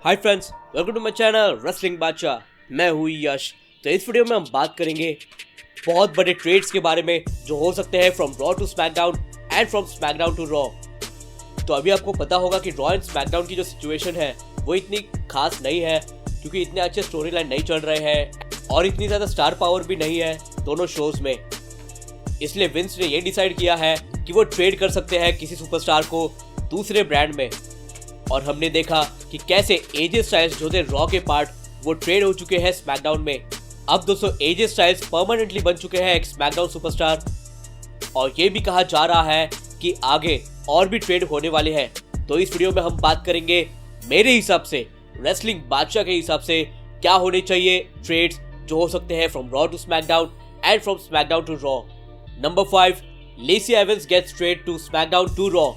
Hi friends, welcome to my channel wrestling Badshah. मैं हूँ यश। तो इस वीडियो में हम बात करेंगे बहुत बड़े ट्रेड्स के बारे में जो हो सकते हैं from Raw to SmackDown and from SmackDown to Raw. तो अभी आपको पता होगा कि रॉ एंड स्मैकडाउन की जो सिचुएशन है वो इतनी खास नहीं है, क्योंकि इतने अच्छे स्टोरी लाइन नहीं चल रहे हैं और इतनी ज़्यादा स्टार पावर भी नहीं है दोनों शोज में। इसलिए विंस ने ये डिसाइड किया है कि वो ट्रेड कर सकते हैं किसी सुपरस्टार को दूसरे ब्रांड में। और हमने देखा कि कैसे एजे स्टाइल्स जो थे रॉ के पार्ट वो ट्रेड हो चुके हैं स्मैकडाउन में। अब दोस्तों एजे स्टाइल्स परमानेंटली बन चुके हैं एक स्मैकडाउन सुपरस्टार, और ये भी कहा जा रहा है कि आगे और भी ट्रेड होने वाले हैं। तो इस वीडियो में हम बात करेंगे मेरे हिसाब से, रेसलिंग बादशाह के हिसाब से, क्या होने चाहिए ट्रेड्स जो हो सकते हैं from Raw to SmackDown and from SmackDown to Raw. Number 5, Lacey Evans gets trade to SmackDown to Raw.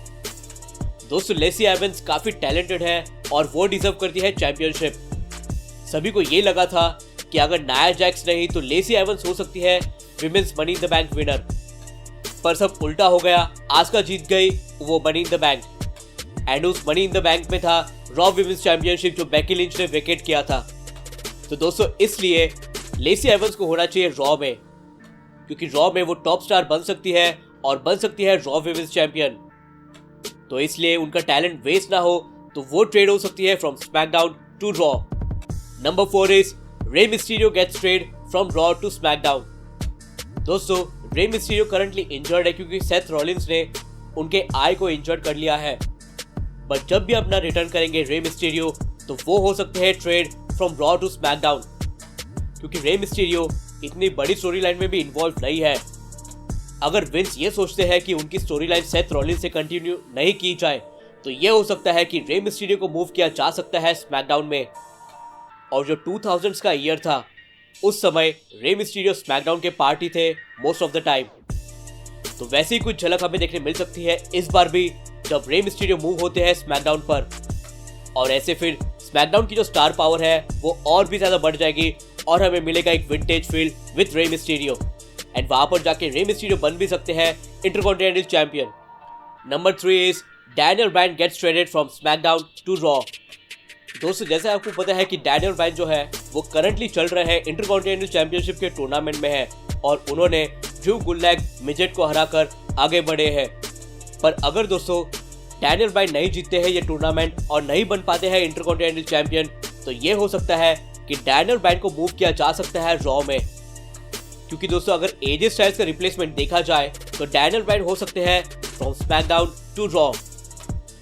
दोस्तों लेसी एवंस काफी टैलेंटेड है और वो डिजर्व करती है चैंपियनशिप। सभी को ये लगा था कि अगर नाया जैक्स नहीं तो लेसी एवंस हो सकती है women's money in the bank winner, पर सब उल्टा हो गया। आस्का जीत गई वो money in the bank, and उस मनी इन द बैंक में था रॉ विमेंस चैंपियनशिप जो बेकी लिंच ने वेकेट किया था। तो दोस्तों इसलिए लेसी एवंस को होना चाहिए रॉ में, क्योंकि रॉ में वो टॉप स्टार बन सकती है और बन सकती है रॉ विमेंस चैंपियन। तो इसलिए उनका टैलेंट वेस्ट ना हो तो वो ट्रेड हो सकती है from SmackDown to Raw. Number 4 is Rey Mysterio gets trade from Raw to SmackDown. दोस्तों रे मिस्टीरियो करंटली इंजर्ड है क्योंकि सेथ रॉलिंस ने उनके आई को इंजर्ड कर लिया है। बट जब भी अपना रिटर्न करेंगे रे मिस्टीरियो तो वो हो सकते हैं trade from Raw to SmackDown, क्योंकि रे मिस्टीरियो इतनी बड़ी स्टोरी लाइन में भी इन्वॉल्व नहीं है। अगर विंस ये सोचते हैं कि उनकी स्टोरी लाइन सेथ रॉलिंस से कंटिन्यू नहीं की जाए तो ये हो सकता है कि रे मिस्टीरियो को मूव किया जा सकता है स्मैकडाउन में। और जो 2000s का ईयर था उस समय रे मिस्टीरियो स्मैकडाउन के पार्टी थे मोस्ट ऑफ द टाइम। तो वैसे ही कुछ झलक हमें देखने मिल सकती है इस बार भी जब रे मिस्टीरियो मूव होते हैं स्मैकडाउन पर, और ऐसे फिर स्मैकडाउन की जो स्टार पावर है वो और भी ज्यादा बढ़ जाएगी और हमें मिलेगा एक vintage field with Rey Mysterio, and वहां पर जाके रे मिस्टीरियो बन भी सकते हैं Intercontinental champion. Number 3 is Daniel Bryan gets traded from SmackDown to Raw. दोस्तों जैसे आपको पता है कि डैनियल ब्रायन जो है वो करंटली चल रहे हैं इंटरकॉन्टिनेंटल चैंपियनशिप के टूर्नामेंट में है और उन्होंने ड्रू गुडलैग मिजेट को हराकर आगे बढ़े हैं। पर अगर दोस्तों डैनियल ब्रायन नहीं जीतते हैं ये टूर्नामेंट और नहीं बन पाते हैं इंटरकॉन्टिनेंटल चैंपियन तो ये हो सकता है कि डैनियल ब्रायन को मूव किया जा सकता है रॉ में, क्योंकि दोस्तों अगर एजे स्टाइल्स का रिप्लेसमेंट देखा जाए तो डैनियल ब्रायन हो सकते हैं फ्रॉम स्मैकडाउन टू रॉ।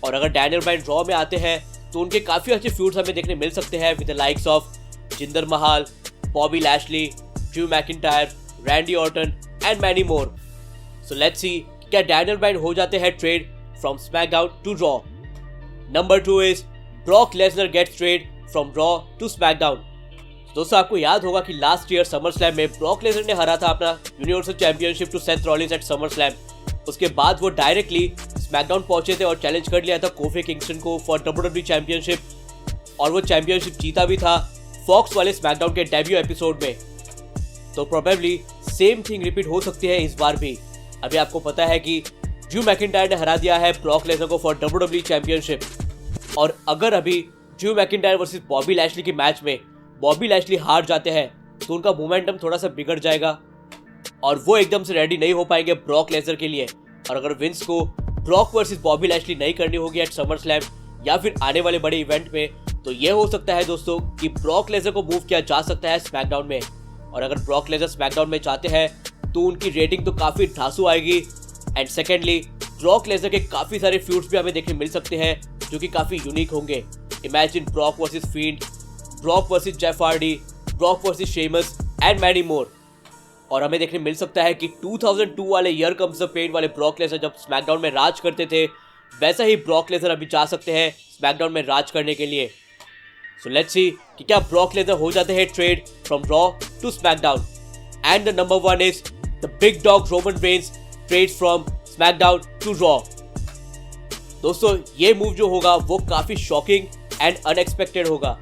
और अगर डैनियल ब्रायन रॉ में आते हैं तो उनके काफी अच्छे फ्यूड्स हमें देखने मिल सकते हैं with the likes of Jinder Mahal, Bobby Lashley, Drew McIntyre, Randy Orton and many more. So let's see क्या डैनियल ब्रायन हो जाते हैं trade from SmackDown to Raw. Number 2 is Brock Lesnar gets trade from Raw to SmackDown. दोस्तों आपको याद होगा कि last year SummerSlam में ब्रॉक लेसनर ने हरा था अपना universal championship to Seth Rollins at SummerSlam. उसके बाद वो डायरेक्टली स्मैकडाउन पहुंचे थे और चैलेंज कर लिया था कोफी किंगस्टन को फॉर डब्ल्यूडब्ल्यूई चैंपियनशिप, और वो चैंपियनशिप जीता भी था फॉक्स वाले स्मैकडाउन के डेब्यू एपिसोड में। तो प्रोबेबली सेम थिंग रिपीट हो सकती है इस बार भी। अभी आपको पता है कि ड्रू मैकिंटायर ने हरा दिया है ब्रॉक लेसनर को फॉर डब्ल्यूडब्ल्यूई चैंपियनशिप, और अगर अभी Drew McIntyre versus Bobby Lashley के मैच में बॉबी लैशली हार जाते हैं तो उनका मोमेंटम थोड़ा सा बिगड़ जाएगा और वो एकदम से रेडी नहीं हो पाएंगे ब्रॉक लेसनर के लिए। और अगर विंस को ब्रॉक वर्सेस बॉबी लैशली नहीं करनी होगी एट समर स्लैम या फिर आने वाले बड़े इवेंट में, तो ये हो सकता है दोस्तों कि ब्रॉक लेसनर को मूव किया जा सकता है स्मैकडाउन में। और अगर ब्रॉक लेसनर स्मैकडाउन में जाते हैं तो उनकी रेटिंग तो काफी धांसू आएगी, एंड सेकेंडली ब्रॉक लेसनर के काफी सारे फ्यूड्स भी हमें देखने मिल सकते हैं जो कि काफी यूनिक होंगे। Imagine Brock versus field, Brock versus Jeff Hardy, Brock versus Sheamus and many मोर। और हमें देखने मिल सकता है कि 2002 वाले ईयर कम्स द पेन वाले ब्रॉक लेसनर जब स्मैकडाउन में राज करते थे वैसा ही ब्रॉक लेसनर अभी जा सकते हैं स्मैकडाउन में राज करने के लिए। सो लेट्स सी कि क्या ब्रॉक लेसनर हो जाते हैं trade from Raw to SmackDown. And the number 1 is the big dog Roman Reigns trades from SmackDown to Raw. दोस्तों ये मूव जो होगा वो काफी शॉकिंग एंड अनएक्सपेक्टेड होगा।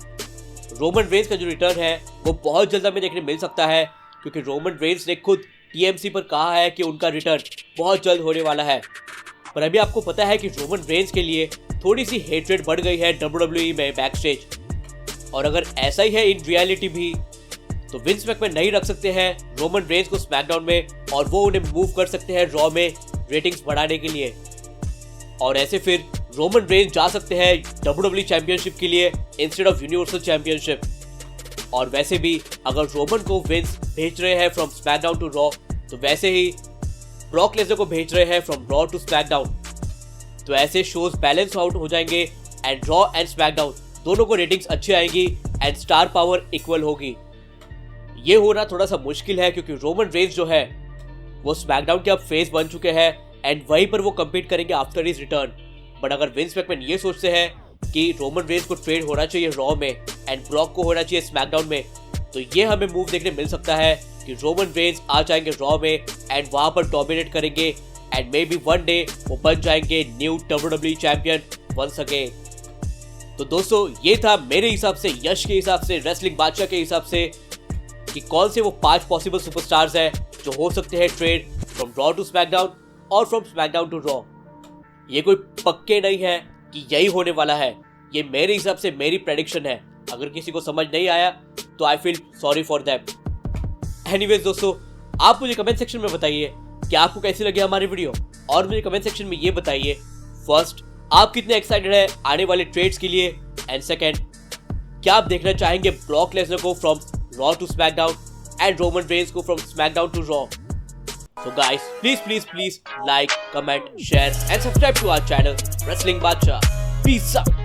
रोमन रेंस का जो रिटर्न है वो बहुत जल्द हमें देखने मिल सकता है, क्योंकि रोमन रेंस ने खुद टीएमसी पर कहा है कि उनका रिटर्न बहुत जल्द होने वाला है। पर अभी आपको पता है कि रोमन रेंज के लिए थोड़ी सी हेट्रेड बढ़ गई है WWE में बैक स्टेज। और अगर ऐसा ही है इन रियलिटी भी, तो विंस मैकमैन नहीं रख सकते हैं रोमन रेंज को स्मैकडाउन में, और वो उन्हें मूव कर सकते हैं रॉ में रेटिंग्स बढ़ाने के लिए। और ऐसे फिर रोमन रेंज जा सकते हैं WWE चैंपियनशिप के लिए इंस्टेड ऑफ यूनिवर्सल चैंपियनशिप। और वैसे भी अगर रोमन को विंस भेज रहे हैं फ्रॉम स्मैकडाउन टू रॉ, तो वैसे ही ब्रॉक लेसनर को भेज रहे हैं फ्रॉम रॉ टू स्मैकडाउन। तो ऐसे शोज बैलेंस आउट हो जाएंगे एंड रॉ एंड स्मैकडाउन दोनों को रेटिंग्स अच्छी आएंगी एंड स्टार पावर इक्वल होगी। ये होना थोड़ा सा मुश्किल है क्योंकि रोमन रेंज जो है वो स्मैकडाउन के अब फेस बन चुके हैं एंड वहीं पर वो कम्पीट करेंगे आफ्टर हिज रिटर्न। बट अगर विंस मैकमैन ये सोचते हैं कि रोमन रेंज को ट्रेड होना चाहिए रॉ में एंड ब्रॉक को होना चाहिए स्मैकडाउन में, तो ये हमें मूव देखने मिल सकता है कि रोमन रेंज आ जाएंगे रॉ में एंड वहां पर डोमिनेट करेंगे and maybe one day वो बन जाएंगे new WWE champion once again. तो दोस्तों ये था मेरे हिसाब से, यश के हिसाब से, रेसलिंग बादशाह के हिसाब से कि कौन से वो 5 पॉसिबल सुपरस्टार्स हैं जो हो सकते हैं trade from Raw to SmackDown और फ्रॉम स्मैकडाउन टू रॉ। ये कोई पक्के नहीं है कि यही होने वाला है, ये मेरे हिसाब से मेरी प्रेडिक्शन है। अगर किसी को समझ नहीं आया तो I feel sorry for them. Anyways दोस्तों, आप मुझे कमेंट सेक्शन में बताइए कि आपको कैसी लगी हमारी वीडियो, और मुझे कमेंट सेक्शन में ये बताइए फर्स्ट आप कितने एक्साइटेड हैं आने वाले ट्रेड्स के लिए, एंड सेकंड क्या आप देखना चाहेंगे ब्रॉक लेसनर को from Raw to SmackDown and Roman Reigns को from SmackDown to Raw. So guys, please like, comment, share and subscribe to our channel Wrestling Bacha. Peace out.